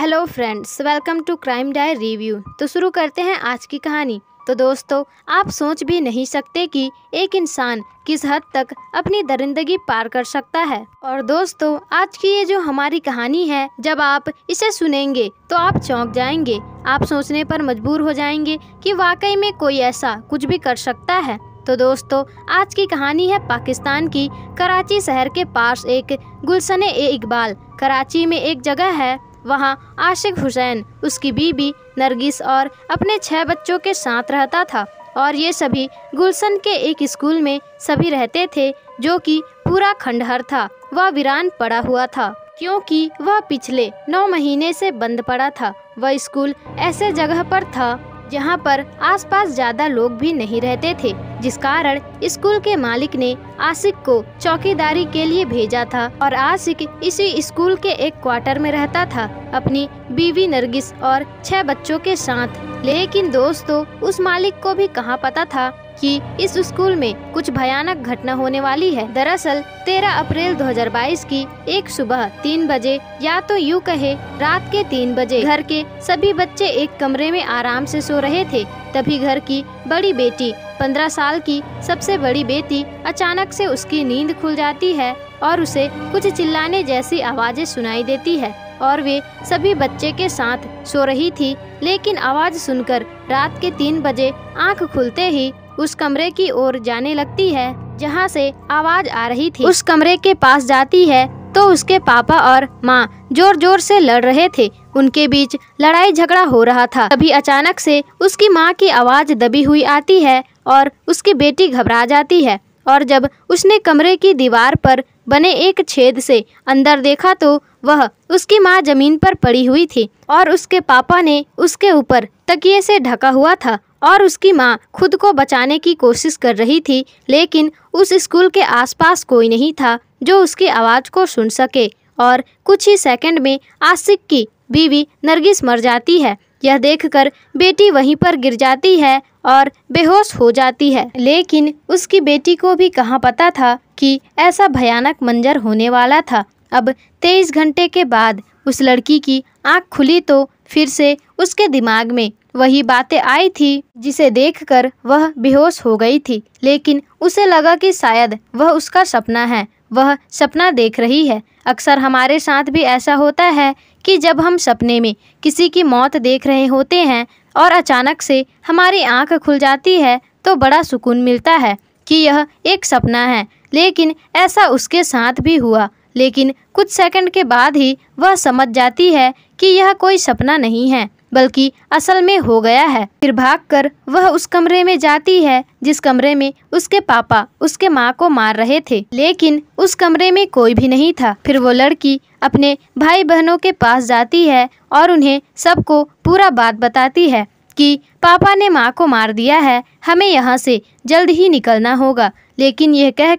Hello friends, welcome to crime diary review. तो शुरू करते हैं आज की कहानी। तो दोस्तों, आप सोच भी नहीं सकते कि एक इंसान किस हद तक अपनी दरिंदगी पार कर सकता है। और दोस्तों, आज की ये जो हमारी कहानी है, जब आप इसे सुनेंगे तो आप चौंक जाएंगे। आप सोचने पर मजबूर हो जाएंगे कि वाकई में कोई ऐसा कुछ भी कर सकता है। तो दोस्तों, आज की कहानी है पाकिस्तान की कराची शहर के पास एक गुलशन-ए-इकबाल। कराची में एक जगह है, वहाँ आशिक हुसैन, उसकी बीबी नरगिस और अपने 6 बच्चों के साथ रहता था। और ये सभी गुलशन के एक स्कूल में सभी रहते थे, जो कि पूरा खंडहर था। वह वीरान पड़ा हुआ था क्योंकि वह पिछले 9 महीने से बंद पड़ा था। वह स्कूल ऐसे जगह पर था जहाँ पर आसपास ज्यादा लोग भी नहीं रहते थे, जिस कारण स्कूल के मालिक ने आशिक को चौकीदारी के लिए भेजा था। और आशिक इसी स्कूल के एक क्वार्टर में रहता था, अपनी बीवी नरगिस और 6 बच्चों के साथ। लेकिन दोस्तों, उस मालिक को भी कहाँ पता था कि इस स्कूल में कुछ भयानक घटना होने वाली है। दरअसल 13 अप्रैल 2022 की एक सुबह 3 बजे, या तो यूँ कहे रात के 3 बजे, घर के सभी बच्चे एक कमरे में आराम से सो रहे थे। तभी घर की बड़ी बेटी, 15 साल की सबसे बड़ी बेटी, अचानक से उसकी नींद खुल जाती है और उसे कुछ चिल्लाने जैसी आवाजें सुनाई देती है। और वे सभी बच्चे के साथ सो रही थी, लेकिन आवाज सुनकर रात के 3 बजे आंख खुलते ही उस कमरे की ओर जाने लगती है जहां से आवाज आ रही थी। उस कमरे के पास जाती है तो उसके पापा और माँ जोर जोर से लड़ रहे थे। उनके बीच लड़ाई झगड़ा हो रहा था। तभी अचानक से उसकी माँ की आवाज दबी हुई आती है और उसकी बेटी घबरा जाती है। और जब उसने कमरे की दीवार पर बने एक छेद से अंदर देखा तो वह उसकी माँ जमीन पर पड़ी हुई थी और उसके पापा ने उसके ऊपर तकिए से ढका हुआ था। और उसकी माँ खुद को बचाने की कोशिश कर रही थी, लेकिन उस स्कूल के आसपास कोई नहीं था जो उसकी आवाज़ को सुन सके। और कुछ ही सेकंड में आशिक की बीवी नरगिस मर जाती है। यह देखकर बेटी वहीं पर गिर जाती है और बेहोश हो जाती है। लेकिन उसकी बेटी को भी कहाँ पता था कि ऐसा भयानक मंजर होने वाला था। अब 23 घंटे के बाद उस लड़की की आँख खुली तो फिर से उसके दिमाग में वही बातें आई थी जिसे देखकर वह बेहोश हो गई थी। लेकिन उसे लगा कि शायद वह उसका सपना है, वह सपना देख रही है। अक्सर हमारे साथ भी ऐसा होता है कि जब हम सपने में किसी की मौत देख रहे होते हैं और अचानक से हमारी आंख खुल जाती है तो बड़ा सुकून मिलता है कि यह एक सपना है। लेकिन ऐसा उसके साथ भी हुआ। लेकिन कुछ सेकंड के बाद ही वह समझ जाती है कि यह कोई सपना नहीं है, बल्कि असल में हो गया है। फिर भागकर वह उस कमरे में जाती है जिस कमरे में उसके पापा उसके माँ को मार रहे थे। लेकिन उस कमरे में कोई भी नहीं था। फिर वो लड़की अपने भाई बहनों के पास जाती है और उन्हें सबको पूरा बात बताती है कि पापा ने माँ को मार दिया है, हमें यहाँ से जल्द ही निकलना होगा। लेकिन यह कह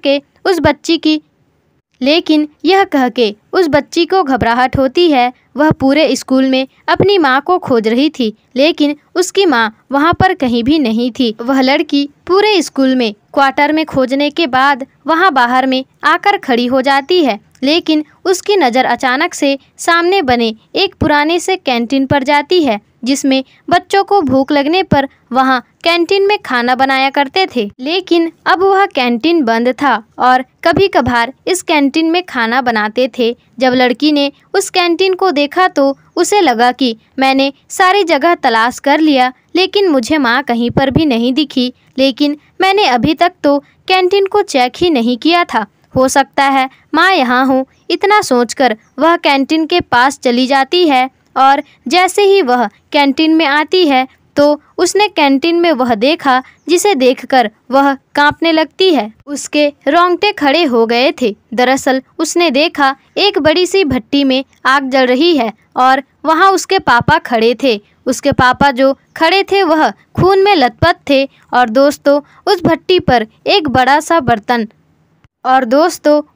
के उस बच्ची को घबराहट होती है। वह पूरे स्कूल में अपनी माँ को खोज रही थी, लेकिन उसकी माँ वहाँ पर कहीं भी नहीं थी। वह लड़की पूरे स्कूल में क्वार्टर में खोजने के बाद वहाँ बाहर में आकर खड़ी हो जाती है। लेकिन उसकी नज़र अचानक से सामने बने एक पुराने से कैंटीन पर जाती है, जिसमें बच्चों को भूख लगने पर वहाँ कैंटीन में खाना बनाया करते थे। लेकिन अब वह कैंटीन बंद था और कभी कभार इस कैंटीन में खाना बनाते थे। जब लड़की ने उस कैंटीन को देखा तो उसे लगा कि मैंने सारी जगह तलाश कर लिया, लेकिन मुझे माँ कहीं पर भी नहीं दिखी। लेकिन मैंने अभी तक तो कैंटीन को चेक ही नहीं किया था, हो सकता है माँ यहाँ हो। इतना सोचकर वह कैंटीन के पास चली जाती है और जैसे ही वह कैंटीन में आती है तो उसने कैंटीन में वह देखा जिसे देखकर वह कांपने लगती है। उसके रोंगटे खड़े हो गए थे। दरअसल उसने देखा एक बड़ी सी भट्टी में आग जल रही है और वहाँ उसके पापा खड़े थे। उसके पापा जो खड़े थे वह खून में लथपथ थे। और दोस्तों,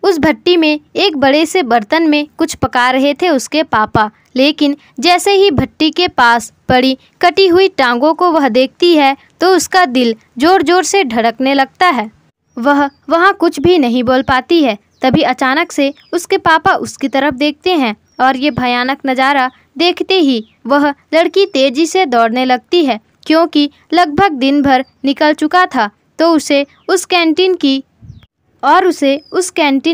उस भट्टी में एक बड़े से बर्तन में कुछ पका रहे थे उसके पापा। लेकिन जैसे ही भट्टी के पास पड़ी कटी हुई टांगों को वह देखती है तो उसका दिल जोर जोर से धड़कने लगता है। वह वहाँ कुछ भी नहीं बोल पाती है। तभी अचानक से उसके पापा उसकी तरफ देखते हैं और ये भयानक नज़ारा देखते ही वह लड़की तेजी से दौड़ने लगती है, क्योंकि लगभग दिन भर निकल चुका था। तो उसे उस कैंटीन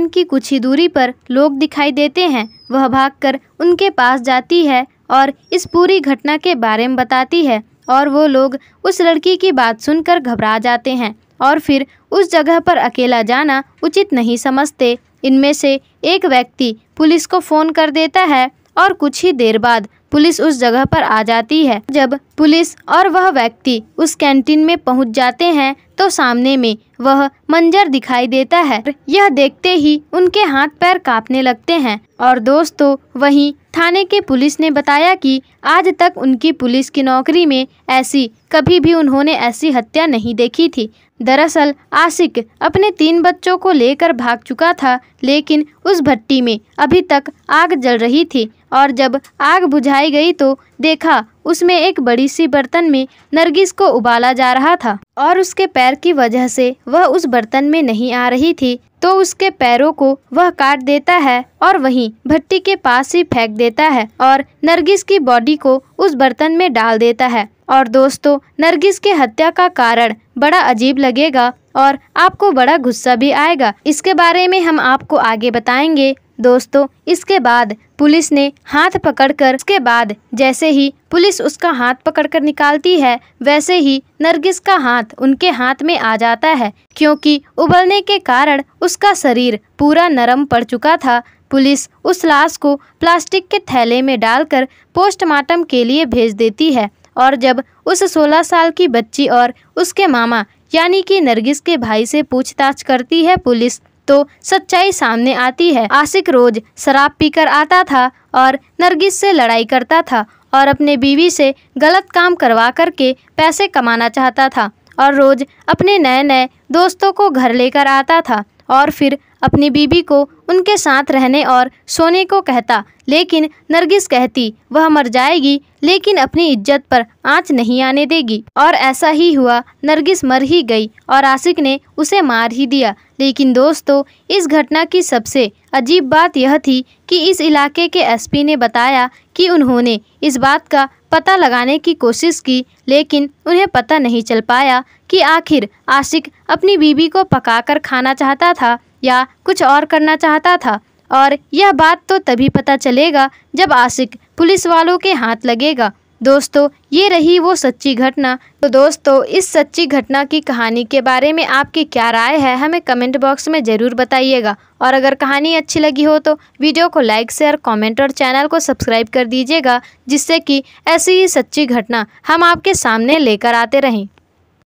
की कुछ ही दूरी पर लोग दिखाई देते हैं। वह भागकर उनके पास जाती है और इस पूरी घटना के बारे में बताती है, और वो लोग उस लड़की की बात सुनकर घबरा जाते हैं और फिर उस जगह पर अकेला जाना उचित नहीं समझते। इनमें से एक व्यक्ति पुलिस को फ़ोन कर देता है और कुछ ही देर बाद पुलिस उस जगह पर आ जाती है। जब पुलिस और वह व्यक्ति उस कैंटीन में पहुंच जाते हैं तो सामने में वह मंजर दिखाई देता है। यह देखते ही उनके हाथ पैर कांपने लगते हैं। और दोस्तों, वहीं थाने के पुलिस ने बताया कि आज तक उनकी पुलिस की नौकरी में कभी भी उन्होंने ऐसी हत्या नहीं देखी थी। दरअसल आशिक अपने 3 बच्चों को लेकर भाग चुका था, लेकिन उस भट्टी में अभी तक आग जल रही थी और जब आग बुझाई गई तो देखा उसमें एक बड़ी सी बर्तन में नरगिस को उबाला जा रहा था और उसके पैर की वजह से वह उस बर्तन में नहीं आ रही थी, तो उसके पैरों को वह काट देता है और वहीं भट्टी के पास ही फेंक देता है और नरगिस की बॉडी को उस बर्तन में डाल देता है। और दोस्तों, नरगिस की हत्या का कारण बड़ा अजीब लगेगा और आपको बड़ा गुस्सा भी आएगा। इसके बारे में हम आपको आगे बताएंगे। दोस्तों, इसके बाद पुलिस ने हाथ पकड़कर, इसके बाद जैसे ही पुलिस उसका हाथ पकड़कर निकालती है, वैसे ही नरगिस का हाथ उनके हाथ में आ जाता है, क्योंकि उबलने के कारण उसका शरीर पूरा नरम पड़ चुका था। पुलिस उस लाश को प्लास्टिक के थैले में डालकर पोस्टमार्टम के लिए भेज देती है। और जब उस 16 साल की बच्ची और उसके मामा यानी कि नरगिस के भाई से पूछताछ करती है पुलिस, तो सच्चाई सामने आती है। आशिक रोज शराब पीकर आता था और नरगिस से लड़ाई करता था और अपने बीवी से गलत काम करवा करके पैसे कमाना चाहता था और रोज अपने नए नए दोस्तों को घर लेकर आता था और फिर अपनी बीवी को उनके साथ रहने और सोने को कहता, लेकिन नरगिस कहती वह मर जाएगी लेकिन अपनी इज्जत पर आंच नहीं आने देगी। और ऐसा ही हुआ, नरगिस मर ही गई और आशिक ने उसे मार ही दिया। लेकिन दोस्तों, इस घटना की सबसे अजीब बात यह थी कि इस इलाके के एसपी ने बताया कि उन्होंने इस बात का पता लगाने की कोशिश की, लेकिन उन्हें पता नहीं चल पाया कि आखिर आशिक अपनी बीवी को पकाकर खाना चाहता था या कुछ और करना चाहता था। और यह बात तो तभी पता चलेगा जब आशिक पुलिस वालों के हाथ लगेगा। दोस्तों, ये रही वो सच्ची घटना। तो दोस्तों, इस सच्ची घटना की कहानी के बारे में आपकी क्या राय है, हमें कमेंट बॉक्स में ज़रूर बताइएगा। और अगर कहानी अच्छी लगी हो तो वीडियो को लाइक, शेयर, कमेंट और चैनल को सब्सक्राइब कर दीजिएगा, जिससे कि ऐसी ही सच्ची घटना हम आपके सामने लेकर आते रहें।